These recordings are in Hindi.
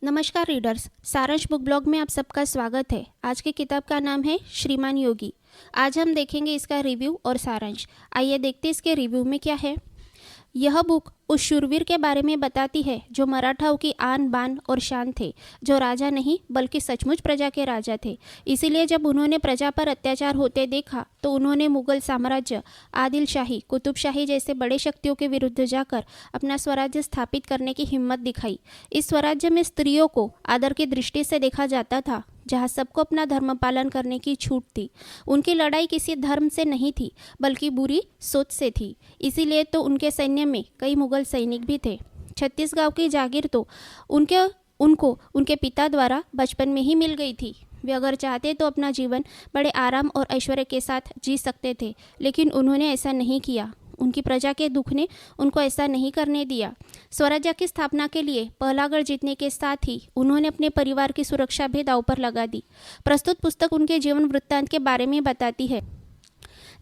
नमस्कार रीडर्स, सारांश बुक ब्लॉग में आप सबका स्वागत है। आज की किताब का नाम है श्रीमान योगी। आज हम देखेंगे इसका रिव्यू और सारांश। आइए देखते इसके रिव्यू में क्या है। यह बुक उस शूरवीर के बारे में बताती है जो मराठाओं की आन बान और शान थे, जो राजा नहीं बल्कि सचमुच प्रजा के राजा थे। इसीलिए जब उन्होंने प्रजा पर अत्याचार होते देखा तो उन्होंने मुगल साम्राज्य, आदिल शाही, कुतुब शाही जैसे बड़े शक्तियों के विरुद्ध जाकर अपना स्वराज्य स्थापित करने की हिम्मत दिखाई। इस स्वराज्य में स्त्रियों को आदर की दृष्टि से देखा जाता था, जहाँ सबको अपना धर्म पालन करने की छूट थी। उनकी लड़ाई किसी धर्म से नहीं थी बल्कि बुरी सोच से थी। इसीलिए तो उनके सैन्य में कई मुगल सैनिक भी थे। 36 गांव की जागीर तो उनको उनके पिता द्वारा बचपन में ही मिल गई थी। वे अगर चाहते तो अपना जीवन बड़े आराम और ऐश्वर्य के साथ जी सकते थे, लेकिन उन्होंने ऐसा नहीं किया। उनकी प्रजा के दुख ने उनको ऐसा नहीं करने दिया। स्वराज्य की स्थापना के लिए पहला गढ़ जीतने के साथ ही उन्होंने अपने परिवार की सुरक्षा भी दांव पर लगा दी। प्रस्तुत पुस्तक उनके जीवन वृत्तांत के बारे में बताती है,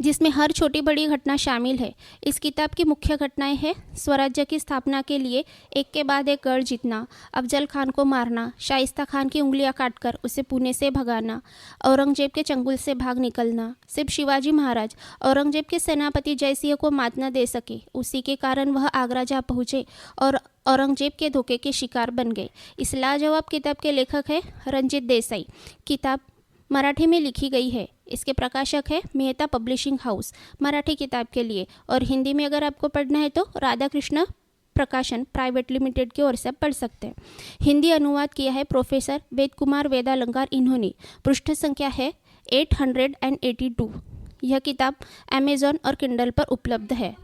जिसमें हर छोटी बड़ी घटना शामिल है। इस किताब की मुख्य घटनाएं हैं स्वराज्य की स्थापना के लिए एक के बाद एक गढ़ जीतना, अफजल खान को मारना, शाइस्ता खान की उंगलियां काटकर उसे पुणे से भगाना, औरंगजेब के चंगुल से भाग निकलना। सिर्फ शिवाजी महाराज औरंगजेब के सेनापति जयसिंह को मात न दे सके, उसी के कारण वह आगरा जा पहुँचे और औरंगजेब के धोखे के शिकार बन गए। इस लाजवाब किताब के लेखक हैं रंजीत देसाई। किताब मराठी में लिखी गई है। इसके प्रकाशक है मेहता पब्लिशिंग हाउस मराठी किताब के लिए, और हिंदी में अगर आपको पढ़ना है तो राधा कृष्ण प्रकाशन प्राइवेट लिमिटेड की ओर से पढ़ सकते हैं। हिंदी अनुवाद किया है प्रोफेसर वेद कुमार वेदालंकार इन्होंने। पृष्ठ संख्या है 882। यह किताब अमेजॉन और किंडल पर उपलब्ध है।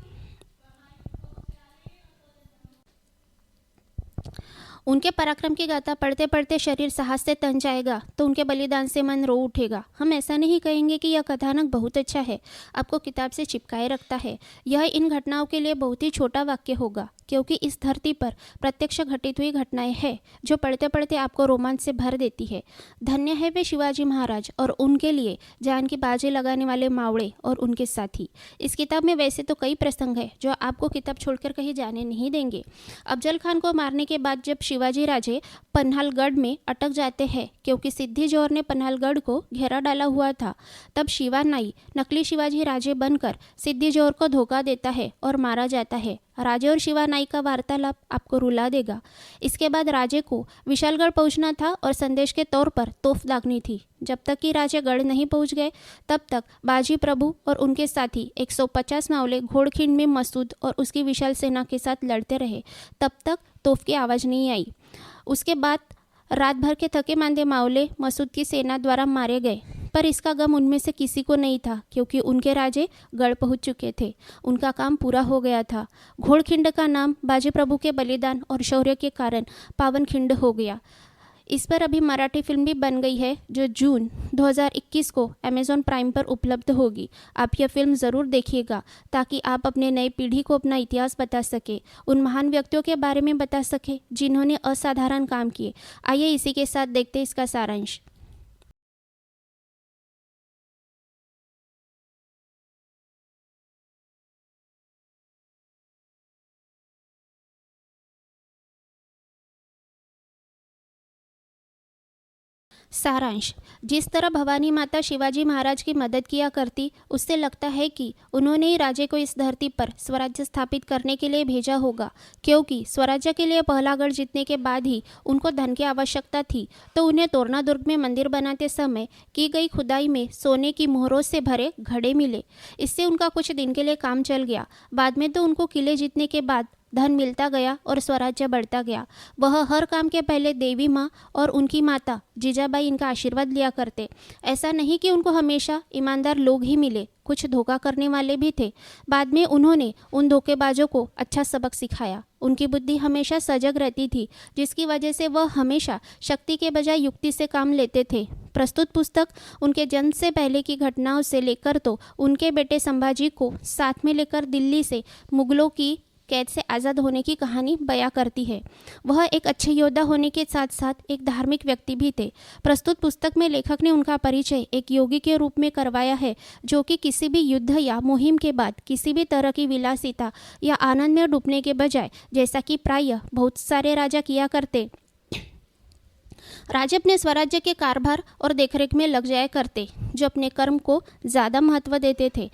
उनके पराक्रम की गाथा पढ़ते पढ़ते शरीर साहस से तन जाएगा तो उनके बलिदान से मन रो उठेगा। हम ऐसा नहीं कहेंगे कि यह कथानक बहुत अच्छा है, आपको किताब से चिपकाए रखता है। यह इन घटनाओं के लिए बहुत ही छोटा वाक्य होगा, क्योंकि इस धरती पर प्रत्यक्ष घटित हुई घटनाएं हैं जो पढ़ते पढ़ते आपको रोमांच से भर देती है। धन्य है वे शिवाजी महाराज और उनके लिए जान की बाजी लगाने वाले मावड़े और उनके साथी। इस किताब में वैसे तो कई प्रसंग हैं जो आपको किताब छोड़कर कहीं जाने नहीं देंगे। अफजल खान को मारने के बाद जब शिवाजी राजे पन्हालगढ़ में अटक जाते हैं, क्योंकि सिद्धी जोहर ने पन्हालगढ़ को घेरा डाला हुआ था, तब शिवा नाई नकली शिवाजी राजे बनकर सिद्धी जोहर को धोखा देता है और मारा जाता है। राजे और शिवा नाई का वार्तालाप आपको रुला देगा। इसके बाद राजे को विशालगढ़ पहुंचना था और संदेश के तौर पर तोफ दागनी थी। जब तक कि राजे गढ़ नहीं पहुंच गए तब तक बाजी प्रभु और उनके साथी 150 मावले घोड़खिंड में मसूद और उसकी विशाल सेना के साथ लड़ते रहे। तब तक तोफ की आवाज़ नहीं आई। उसके बाद रात भर के थके मांदे मावले मसूद की सेना द्वारा मारे गए, पर इसका गम उनमें से किसी को नहीं था, क्योंकि उनके राजे गढ़ पहुंच चुके थे। उनका काम पूरा हो गया था। घोड़खिंड का नाम बाजी प्रभु के बलिदान और शौर्य के कारण पावन खिंड हो गया। इस पर अभी मराठी फिल्म भी बन गई है, जो जून 2021 को अमेज़ॉन प्राइम पर उपलब्ध होगी। आप यह फिल्म ज़रूर देखिएगा ताकि आप अपने नई पीढ़ी को अपना इतिहास बता सके, उन महान व्यक्तियों के बारे में बता सके जिन्होंने असाधारण काम किए। आइए इसी के साथ देखते हैं इसका सारांश। सारांश। जिस तरह भवानी माता शिवाजी महाराज की मदद किया करती, उससे लगता है कि उन्होंने ही राजे को इस धरती पर स्वराज्य स्थापित करने के लिए भेजा होगा, क्योंकि स्वराज्य के लिए पहला गढ़ जीतने के बाद ही उनको धन की आवश्यकता थी। तो उन्हें तोरना दुर्ग में मंदिर बनाते समय की गई खुदाई में सोने की मोहरों से भरे घड़े मिले। इससे उनका कुछ दिन के लिए काम चल गया। बाद में तो उनको किले जीतने के बाद धन मिलता गया और स्वराज्य बढ़ता गया। वह हर काम के पहले देवी माँ और उनकी माता जीजाबाई इनका आशीर्वाद लिया करते। ऐसा नहीं कि उनको हमेशा ईमानदार लोग ही मिले, कुछ धोखा करने वाले भी थे। बाद में उन्होंने उन धोखेबाजों को अच्छा सबक सिखाया। उनकी बुद्धि हमेशा सजग रहती थी, जिसकी वजह से वह हमेशा शक्ति के बजाय युक्ति से काम लेते थे। प्रस्तुत पुस्तक उनके जन्म से पहले की घटनाओं से लेकर तो उनके बेटे संभाजी को साथ में लेकर दिल्ली से मुगलों की कैद से आज़ाद होने की कहानी बयां करती है। वह एक अच्छे योद्धा होने के साथ साथ एक धार्मिक व्यक्ति भी थे। प्रस्तुत पुस्तक में लेखक ने उनका परिचय एक योगी के रूप में करवाया है, जो कि किसी भी युद्ध या मुहिम के बाद किसी भी तरह की विलासिता या आनंद में डूबने के बजाय, जैसा कि प्रायः बहुत सारे राजा किया करते, राजे अपने स्वराज्य के कारभार और देखरेख में लग जाया करते। जो अपने कर्म को ज़्यादा महत्व देते थे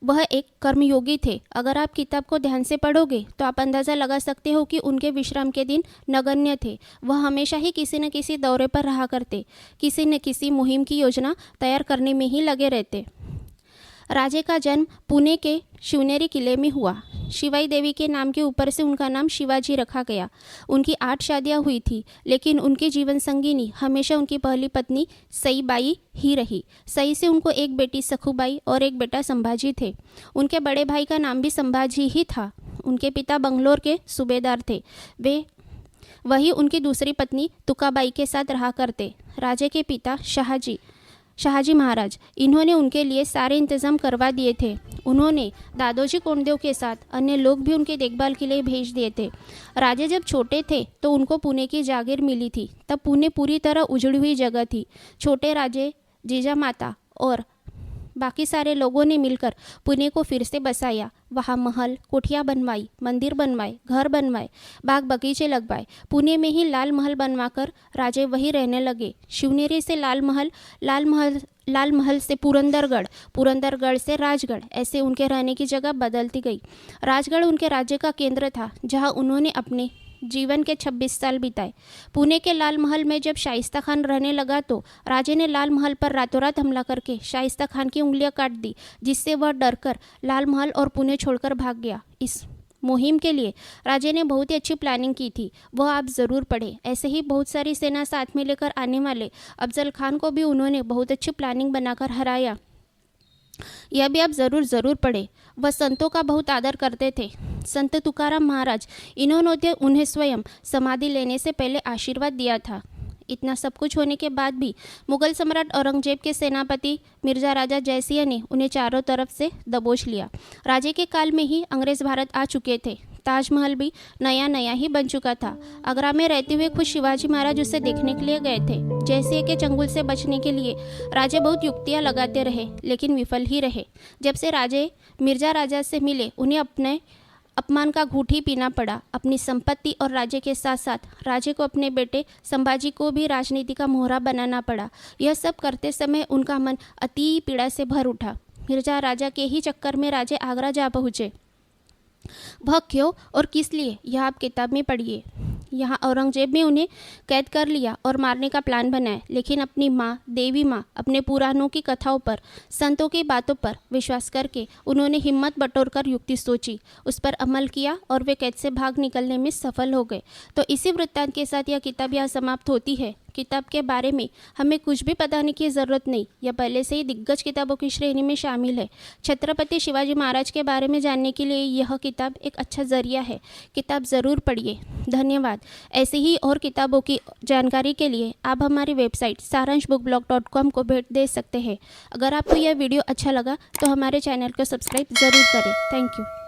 वह एक कर्मयोगी थे। अगर आप किताब को ध्यान से पढ़ोगे तो आप अंदाज़ा लगा सकते हो कि उनके विश्राम के दिन नगण्य थे। वह हमेशा ही किसी न किसी दौरे पर रहा करते, किसी न किसी मुहिम की योजना तैयार करने में ही लगे रहते। राजे का जन्म पुणे के शिवनेरी किले में हुआ। शिवाई देवी के नाम के ऊपर से उनका नाम शिवाजी रखा गया। उनकी 8 शादियां हुई थी, लेकिन उनकी जीवन संगिनी हमेशा उनकी पहली पत्नी सईबाई ही रही। सई से उनको एक बेटी सखुबाई और एक बेटा संभाजी थे। उनके बड़े भाई का नाम भी संभाजी ही था। उनके पिता बंगलोर के सूबेदार थे। वही उनकी दूसरी पत्नी तुकाबाई के साथ रहा करते। राजे के पिता शाहजी महाराज, इन्होंने उनके लिए सारे इंतज़ाम करवा दिए थे। उन्होंने दादोजी कोंडदेव के साथ अन्य लोग भी उनकी देखभाल के लिए भेज दिए थे। राजे जब छोटे थे तो उनको पुणे की जागीर मिली थी। तब पुणे पूरी तरह उजड़ी हुई जगह थी। छोटे राजे, जीजा माता और बाकी सारे लोगों ने मिलकर पुणे को फिर से बसाया। वहाँ महल, कोठियाँ बनवाई, मंदिर बनवाए, घर बनवाए, बाग बगीचे लगवाए। पुणे में ही लाल महल बनवाकर राजे वहीं रहने लगे। शिवनेरी से लाल महल से पुरंदरगढ़, पुरंदरगढ़ से राजगढ़, ऐसे उनके रहने की जगह बदलती गई। राजगढ़ उनके राज्य का केंद्र था, जहाँ उन्होंने अपने जीवन के 26 साल बिताए। पुणे के लाल महल में जब शाइस्ता खान रहने लगा तो राजे ने लाल महल पर रातों रात हमला करके शाइस्ता खान की उंगलियां काट दी, जिससे वह डरकर लाल महल और पुणे छोड़कर भाग गया। इस मुहिम के लिए राजे ने बहुत ही अच्छी प्लानिंग की थी, वह आप ज़रूर पढ़ें। ऐसे ही बहुत सारी सेना साथ में लेकर आने वाले अफजल खान को भी उन्होंने बहुत अच्छी प्लानिंग बनाकर हराया। यह भी आप ज़रूर पढ़ें। वह संतों का बहुत आदर करते थे। संत तुकाराम महाराज, इन्होंने उन्हें स्वयं समाधि लेने से पहले आशीर्वाद दिया था। इतना सब कुछ होने के बाद भी मुगल सम्राट औरंगजेब के सेनापति मिर्जा राजा जयसिंह ने उन्हें चारों तरफ से दबोच लिया। राजे के काल में ही अंग्रेज़ भारत आ चुके थे। ताजमहल भी नया ही बन चुका था। आगरा में रहते हुए खुद शिवाजी महाराज उसे देखने के लिए गए थे। जयसिंह के चंगुल से बचने के लिए राजे बहुत युक्तियां लगाते रहे, लेकिन विफल ही रहे। जब से राजे मिर्जा राजा से मिले, उन्हें अपने अपमान का घूंट ही पीना पड़ा। अपनी संपत्ति और राज्य के साथ साथ राजे को अपने बेटे संभाजी को भी राजनीति का मोहरा बनाना पड़ा। यह सब करते समय उनका मन अति पीड़ा से भर उठा। मिर्जा राजा के ही चक्कर में राजे आगरा जा पहुँचे। वह क्यों और किस लिए, यह आप किताब में पढ़िए। यहाँ औरंगजेब ने उन्हें कैद कर लिया और मारने का प्लान बनाया, लेकिन अपनी माँ देवी माँ, अपने पुराणों की कथाओं पर, संतों की बातों पर विश्वास करके उन्होंने हिम्मत बटोरकर युक्ति सोची, उस पर अमल किया और वे कैद से भाग निकलने में सफल हो गए। तो इसी वृत्तांत के साथ यह किताब यहाँ समाप्त होती है। किताब के बारे में हमें कुछ भी बताने की ज़रूरत नहीं, यह पहले से ही दिग्गज किताबों की श्रेणी में शामिल है। छत्रपति शिवाजी महाराज के बारे में जानने के लिए यह किताब एक अच्छा जरिया है। किताब ज़रूर पढ़िए। धन्यवाद। ऐसी ही और किताबों की जानकारी के लिए आप हमारी वेबसाइट saranshbookblog.com को भेंट दे सकते हैं। अगर आपको यह वीडियो अच्छा लगा तो हमारे चैनल को सब्सक्राइब ज़रूर करें। Thank you.